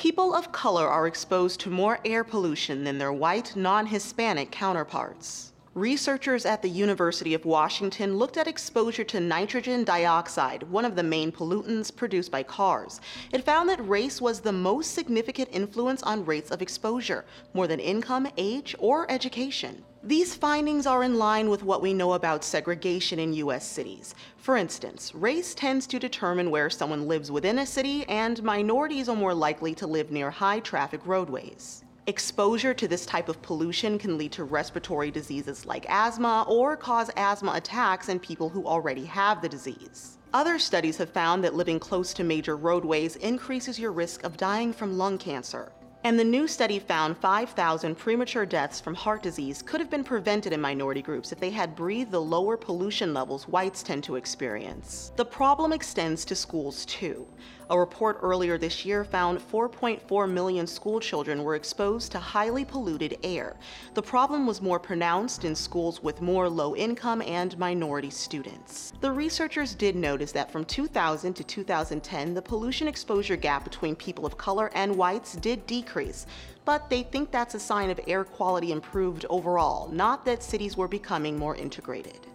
People of color are exposed to more air pollution than their white, non-Hispanic counterparts. Researchers at the University of Washington looked at exposure to nitrogen dioxide, one of the main pollutants produced by cars. It found that race was the most significant influence on rates of exposure, more than income, age, or education. These findings are in line with what we know about segregation in U.S. cities. For instance, race tends to determine where someone lives within a city, and minorities are more likely to live near high-traffic roadways. Exposure to this type of pollution can lead to respiratory diseases like asthma or cause asthma attacks in people who already have the disease. Other studies have found that living close to major roadways increases your risk of dying from lung cancer. And the new study found 5,000 premature deaths from heart disease could have been prevented in minority groups if they had breathed the lower pollution levels whites tend to experience. The problem extends to schools too. A report earlier this year found 4.4 million school children were exposed to highly polluted air. The problem was more pronounced in schools with more low-income and minority students. The researchers did notice that from 2000 to 2010, the pollution exposure gap between people of color and whites did decrease, but they think that's a sign of air quality improved overall, not that cities were becoming more integrated.